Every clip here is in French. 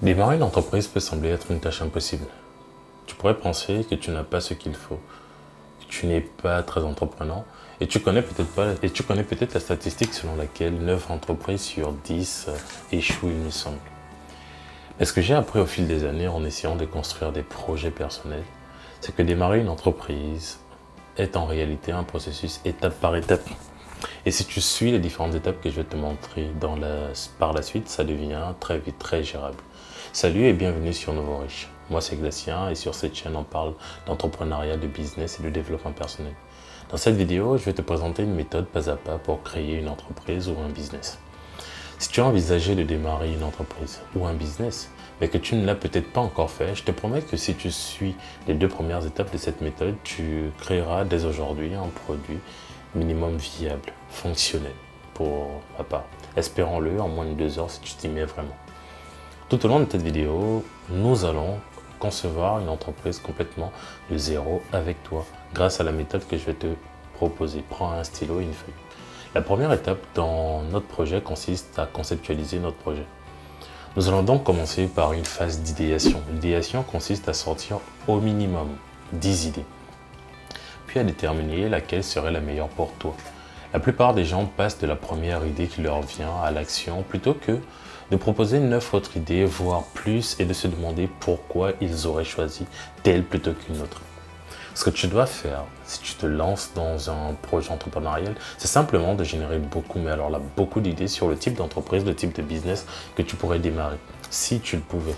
Démarrer une entreprise peut sembler être une tâche impossible. Tu pourrais penser que tu n'as pas ce qu'il faut, que tu n'es pas très entreprenant et tu connais peut-être la statistique selon laquelle 9 entreprises sur 10 échouent, il me semble. Mais ce que j'ai appris au fil des années en essayant de construire des projets personnels, c'est que démarrer une entreprise est en réalité un processus étape par étape. Et si tu suis les différentes étapes que je vais te montrer par la suite, ça devient très vite très gérable. Salut et bienvenue sur Nouveau Riche. Moi c'est Glacien et sur cette chaîne on parle d'entrepreneuriat, de business et de développement personnel. Dans cette vidéo, je vais te présenter une méthode pas à pas pour créer une entreprise ou un business. Si tu as envisagé de démarrer une entreprise ou un business, mais que tu ne l'as peut-être pas encore fait, je te promets que si tu suis les 2 premières étapes de cette méthode, tu créeras dès aujourd'hui un produit minimum viable, fonctionnel pour ma part. Espérons-le en moins de 2 heures si tu t'y mets vraiment. Tout au long de cette vidéo, nous allons concevoir une entreprise complètement de zéro avec toi grâce à la méthode que je vais te proposer. Prends un stylo et une feuille. La première étape dans notre projet consiste à conceptualiser notre projet. Nous allons donc commencer par une phase d'idéation. L'idéation consiste à sortir au minimum 10 idées, puis à déterminer laquelle serait la meilleure pour toi. La plupart des gens passent de la première idée qui leur vient à l'action plutôt que de proposer 9 autres idées, voire plus, et de se demander pourquoi ils auraient choisi telle plutôt qu'une autre. Ce que tu dois faire, si tu te lances dans un projet entrepreneurial, c'est simplement de générer beaucoup d'idées sur le type d'entreprise, le type de business que tu pourrais démarrer, si tu le pouvais.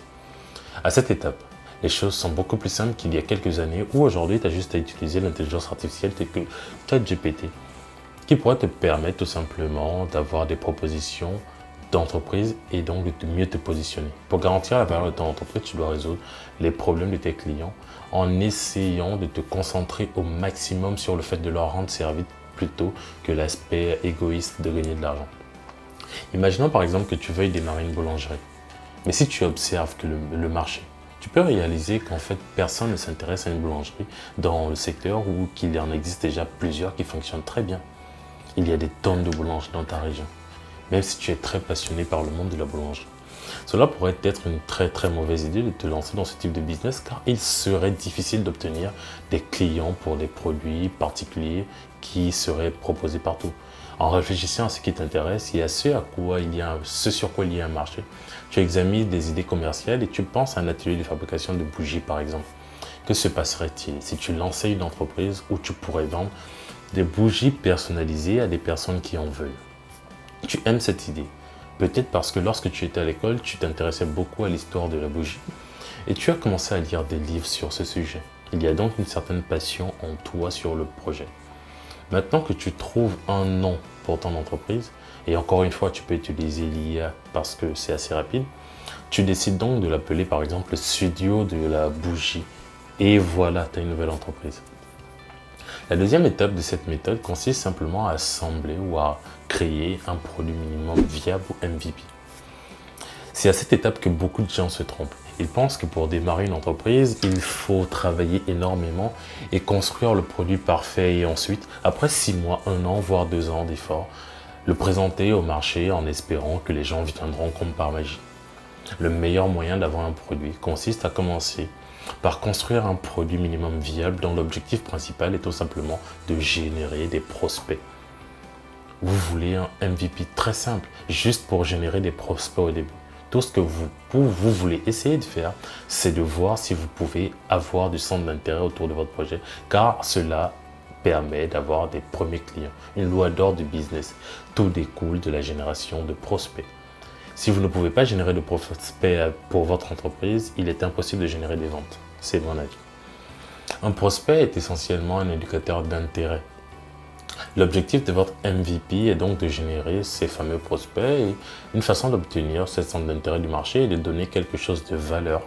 À cette étape, les choses sont beaucoup plus simples qu'il y a quelques années où aujourd'hui, tu as juste à utiliser l'intelligence artificielle telle que ChatGPT, qui pourrait te permettre tout simplement d'avoir des propositions d'entreprise et donc de mieux te positionner. Pour garantir la valeur de ton entreprise, tu dois résoudre les problèmes de tes clients en essayant de te concentrer au maximum sur le fait de leur rendre service plutôt que l'aspect égoïste de gagner de l'argent. Imaginons par exemple que tu veuilles démarrer une boulangerie. Mais si tu observes que le marché, tu peux réaliser qu'en fait personne ne s'intéresse à une boulangerie dans le secteur ou qu'il y en existe déjà plusieurs qui fonctionnent très bien. Il y a des tonnes de boulangeries dans ta région, même si tu es très passionné par le monde de la boulangerie. Cela pourrait être une très mauvaise idée de te lancer dans ce type de business car il serait difficile d'obtenir des clients pour des produits particuliers qui seraient proposés partout. En réfléchissant à ce qui t'intéresse et à ce sur quoi il y a un marché, tu examines des idées commerciales et tu penses à un atelier de fabrication de bougies par exemple. Que se passerait-il si tu lançais une entreprise où tu pourrais vendre des bougies personnalisées à des personnes qui en veulent? Tu aimes cette idée, peut-être parce que lorsque tu étais à l'école, tu t'intéressais beaucoup à l'histoire de la bougie et tu as commencé à lire des livres sur ce sujet. Il y a donc une certaine passion en toi sur le projet. Maintenant que tu trouves un nom pour ton entreprise, et encore une fois, tu peux utiliser l'IA parce que c'est assez rapide, tu décides donc de l'appeler par exemple le studio de la bougie et voilà, tu as une nouvelle entreprise. La deuxième étape de cette méthode consiste simplement à assembler ou à créer un produit minimum viable ou MVP. C'est à cette étape que beaucoup de gens se trompent. Ils pensent que pour démarrer une entreprise, il faut travailler énormément et construire le produit parfait et ensuite, après 6 mois, 1 an, voire 2 ans d'efforts, le présenter au marché en espérant que les gens viendront comme par magie. Le meilleur moyen d'avoir un produit consiste à commencer par construire un produit minimum viable dont l'objectif principal est tout simplement de générer des prospects. Vous voulez un MVP très simple, juste pour générer des prospects au début. Tout ce que vous voulez essayer de faire, c'est de voir si vous pouvez avoir du centre d'intérêt autour de votre projet, car cela permet d'avoir des premiers clients. Une loi d'or du business. Tout découle de la génération de prospects. Si vous ne pouvez pas générer de prospects pour votre entreprise, il est impossible de générer des ventes. C'est mon avis. Un prospect est essentiellement un indicateur d'intérêt. L'objectif de votre MVP est donc de générer ces fameux prospects et une façon d'obtenir ce centre d'intérêt du marché est de donner quelque chose de valeur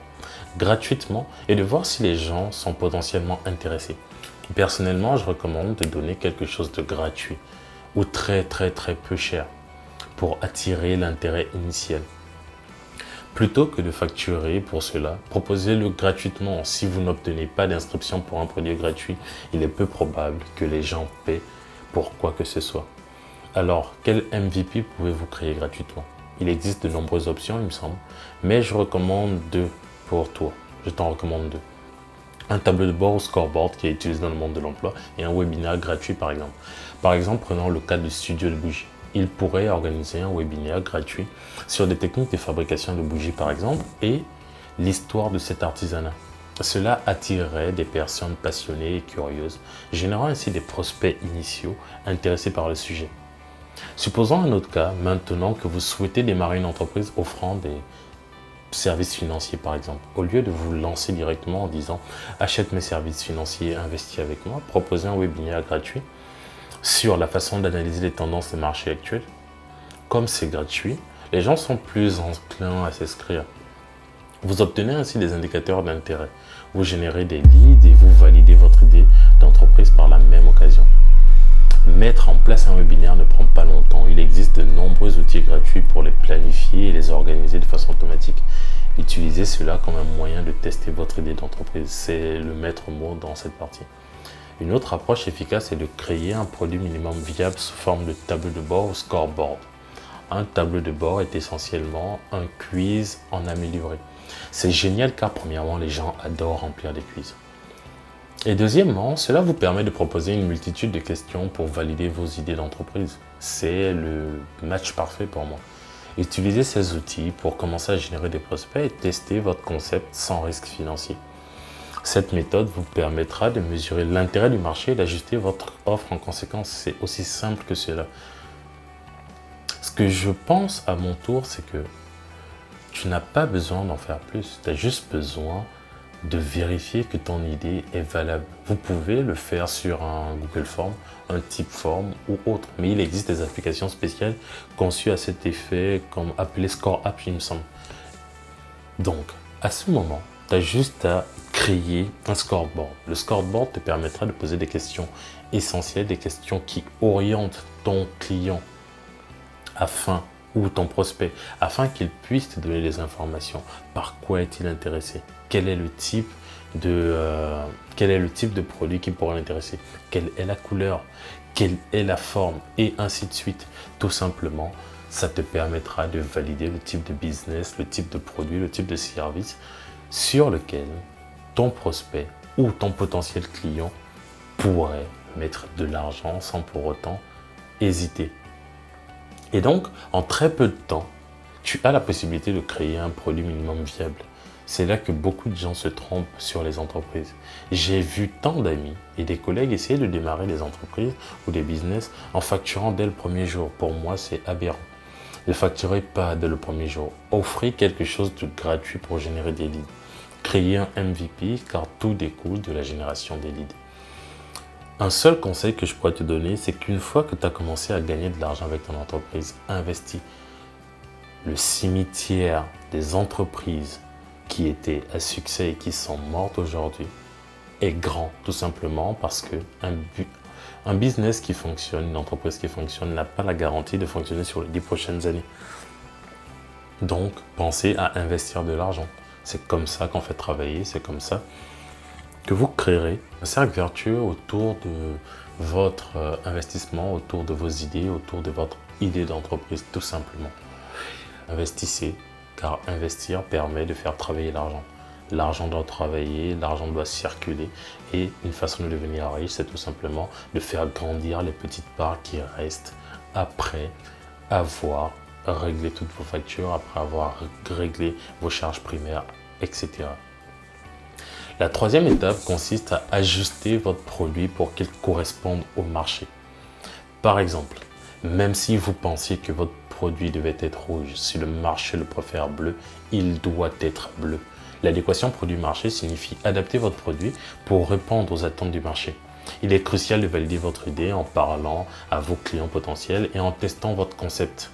gratuitement et de voir si les gens sont potentiellement intéressés. Personnellement, je recommande de donner quelque chose de gratuit ou très peu cher pour attirer l'intérêt initial. Plutôt que de facturer pour cela, proposez-le gratuitement. Si vous n'obtenez pas d'inscription pour un produit gratuit, il est peu probable que les gens paient pour quoi que ce soit. Alors, quel MVP pouvez-vous créer gratuitement? Il existe de nombreuses options, il me semble, mais je recommande deux pour toi. Je t'en recommande deux. Un tableau de bord ou scoreboard qui est utilisé dans le monde de l'emploi et un webinaire gratuit par exemple. Par exemple, prenons le cas du studio de bougies. Il pourrait organiser un webinaire gratuit sur des techniques de fabrication de bougies par exemple et l'histoire de cet artisanat. Cela attirerait des personnes passionnées et curieuses, générant ainsi des prospects initiaux intéressés par le sujet. Supposons un autre cas, maintenant que vous souhaitez démarrer une entreprise offrant des services financiers par exemple. Au lieu de vous lancer directement en disant « achète mes services financiers, investis avec moi », proposez un webinaire gratuit sur la façon d'analyser les tendances des marchés actuels. Comme c'est gratuit, les gens sont plus enclins à s'inscrire. Vous obtenez ainsi des indicateurs d'intérêt. Vous générez des leads et vous validez votre idée d'entreprise par la même occasion. Mettre en place un webinaire ne prend pas longtemps. Il existe de nombreux outils gratuits pour les planifier et les organiser de façon automatique. Utilisez cela comme un moyen de tester votre idée d'entreprise. C'est le maître mot dans cette partie. Une autre approche efficace est de créer un produit minimum viable sous forme de tableau de bord ou scoreboard. Un tableau de bord est essentiellement un quiz en amélioré. C'est génial car premièrement, les gens adorent remplir des quiz. Et deuxièmement, cela vous permet de proposer une multitude de questions pour valider vos idées d'entreprise. C'est le match parfait pour moi. Utilisez ces outils pour commencer à générer des prospects et tester votre concept sans risque financier. Cette méthode vous permettra de mesurer l'intérêt du marché et d'ajuster votre offre en conséquence. C'est aussi simple que cela. Ce que je pense à mon tour, c'est que tu n'as pas besoin d'en faire plus. Tu as juste besoin de vérifier que ton idée est valable. Vous pouvez le faire sur un Google Form, un Typeform ou autre. Mais il existe des applications spéciales conçues à cet effet, comme appelées Score App, il me semble. Donc, à ce moment, tu as juste à créer un scoreboard. Le scoreboard te permettra de poser des questions essentielles, des questions qui orientent ton client ou ton prospect, afin qu'il puisse te donner des informations. Par quoi est-il intéressé? Quel est le type de produit qui pourrait l'intéresser? Quelle est la couleur? Quelle est la forme? Et ainsi de suite. Tout simplement, ça te permettra de valider le type de business, le type de produit, le type de service sur lequel ton prospect ou ton potentiel client pourrait mettre de l'argent sans pour autant hésiter. Et donc, en très peu de temps, tu as la possibilité de créer un produit minimum viable. C'est là que beaucoup de gens se trompent sur les entreprises. J'ai vu tant d'amis et des collègues essayer de démarrer des entreprises ou des business en facturant dès le premier jour. Pour moi, c'est aberrant. Ne facturez pas dès le premier jour. Offrez quelque chose de gratuit pour générer des leads. Créez un MVP car tout découle de la génération des leads. Un seul conseil que je pourrais te donner, c'est qu'une fois que tu as commencé à gagner de l'argent avec ton entreprise, investis. Le cimetière des entreprises qui étaient à succès et qui sont mortes aujourd'hui est grand, tout simplement parce que un business qui fonctionne, une entreprise qui fonctionne n'a pas la garantie de fonctionner sur les 10 prochaines années. Donc, pensez à investir de l'argent. C'est comme ça qu'on fait travailler, c'est comme ça que vous créerez un cercle vertueux autour de votre investissement, autour de vos idées, autour de votre idée d'entreprise, tout simplement. Investissez, car investir permet de faire travailler l'argent. L'argent doit travailler, l'argent doit circuler et une façon de devenir riche, c'est tout simplement de faire grandir les petites parts qui restent après avoir réglé toutes vos factures, après avoir réglé vos charges primaires, etc. La troisième étape consiste à ajuster votre produit pour qu'il corresponde au marché. Par exemple, même si vous pensiez que votre produit devait être rouge, si le marché le préfère bleu, il doit être bleu. L'adéquation produit-marché signifie adapter votre produit pour répondre aux attentes du marché. Il est crucial de valider votre idée en parlant à vos clients potentiels et en testant votre concept.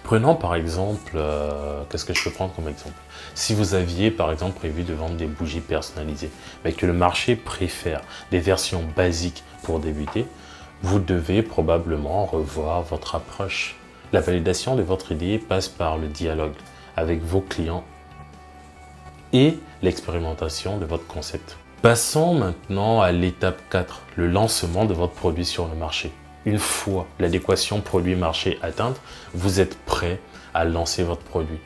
Prenons par exemple, qu'est-ce que je peux prendre comme exemple? Si vous aviez par exemple prévu de vendre des bougies personnalisées, mais que le marché préfère des versions basiques pour débuter, vous devez probablement revoir votre approche. La validation de votre idée passe par le dialogue avec vos clients et l'expérimentation de votre concept. Passons maintenant à l'étape 4, le lancement de votre produit sur le marché. Une fois l'adéquation produit-marché atteinte, vous êtes prêt à lancer votre produit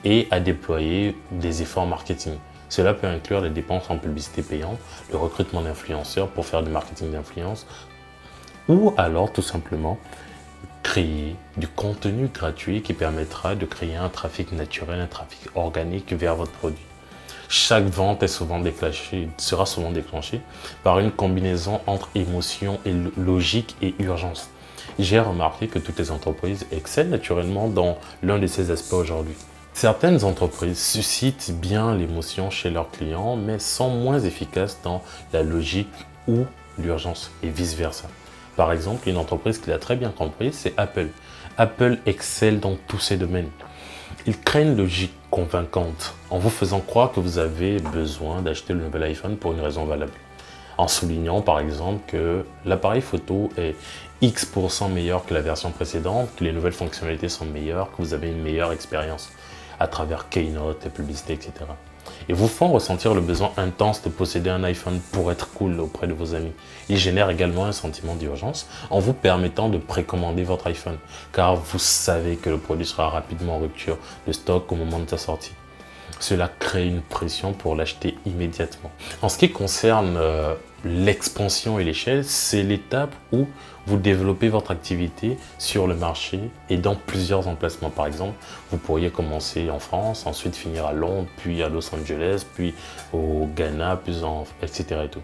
et à déployer des efforts marketing. Cela peut inclure les dépenses en publicité payante, le recrutement d'influenceurs pour faire du marketing d'influence, ou alors tout simplement créer du contenu gratuit qui permettra de créer un trafic naturel, un trafic organique vers votre produit. Chaque vente sera souvent déclenchée par une combinaison entre émotion et logique et urgence. J'ai remarqué que toutes les entreprises excellent naturellement dans l'un de ces aspects aujourd'hui. Certaines entreprises suscitent bien l'émotion chez leurs clients, mais sont moins efficaces dans la logique ou l'urgence et vice-versa. Par exemple, une entreprise qui l'a très bien compris, c'est Apple. Apple excelle dans tous ces domaines. Ils créent une logique convaincante en vous faisant croire que vous avez besoin d'acheter le nouvel iPhone pour une raison valable. En soulignant par exemple que l'appareil photo est X% meilleur que la version précédente, que les nouvelles fonctionnalités sont meilleures, que vous avez une meilleure expérience à travers Keynote, publicité, etc. Et vous font ressentir le besoin intense de posséder un iPhone pour être cool auprès de vos amis. Ils génèrent également un sentiment d'urgence en vous permettant de précommander votre iPhone, car vous savez que le produit sera rapidement en rupture de stock au moment de sa sortie. Cela crée une pression pour l'acheter immédiatement. En ce qui concerne l'expansion et l'échelle, c'est l'étape où vous développez votre activité sur le marché et dans plusieurs emplacements. Par exemple, vous pourriez commencer en France, ensuite finir à Londres, puis à Los Angeles, puis au Ghana, etc. Et tout.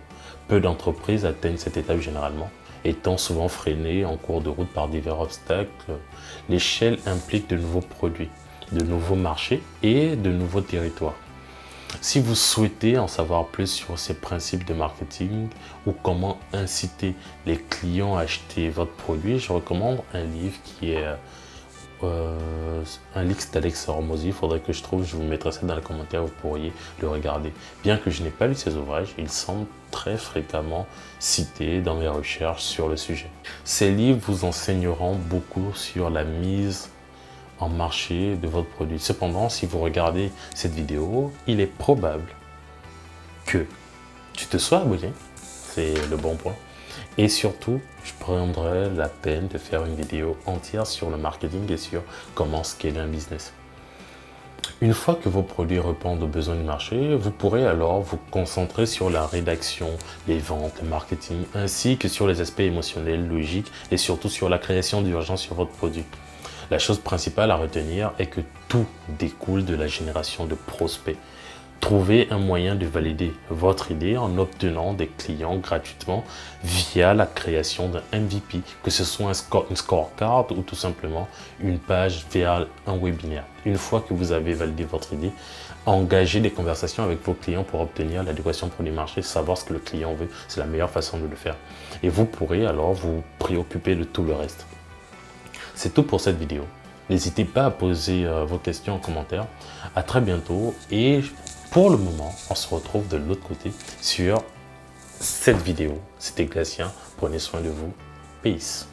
Peu d'entreprises atteignent cette étape généralement, étant souvent freinées en cours de route par divers obstacles. L'échelle implique de nouveaux produits, de nouveaux marchés et de nouveaux territoires. Si vous souhaitez en savoir plus sur ces principes de marketing ou comment inciter les clients à acheter votre produit, je recommande un livre qui est un livre d'Alex Hormozy. Il faudrait que je trouve, je vous mettrai ça dans les commentaires, vous pourriez le regarder. Bien que je n'ai pas lu ses ouvrages, ils semblent très fréquemment cités dans mes recherches sur le sujet. Ces livres vous enseigneront beaucoup sur la mise en marché de votre produit. Cependant, si vous regardez cette vidéo, il est probable que tu te sois abonné, c'est le bon point. Et surtout, je prendrai la peine de faire une vidéo entière sur le marketing et sur comment scaler un business. Une fois que vos produits répondent aux besoins du marché, vous pourrez alors vous concentrer sur la rédaction, les ventes, le marketing, ainsi que sur les aspects émotionnels, logiques et surtout sur la création d'urgence sur votre produit. La chose principale à retenir est que tout découle de la génération de prospects. Trouvez un moyen de valider votre idée en obtenant des clients gratuitement via la création d'un MVP, que ce soit une scorecard ou tout simplement une page via un webinaire. Une fois que vous avez validé votre idée, engagez des conversations avec vos clients pour obtenir l'adéquation pour les marchés, savoir ce que le client veut, c'est la meilleure façon de le faire. Et vous pourrez alors vous préoccuper de tout le reste. C'est tout pour cette vidéo. N'hésitez pas à poser vos questions en commentaire. À très bientôt et pour le moment, on se retrouve de l'autre côté sur cette vidéo. C'était Gatien. Prenez soin de vous. Peace.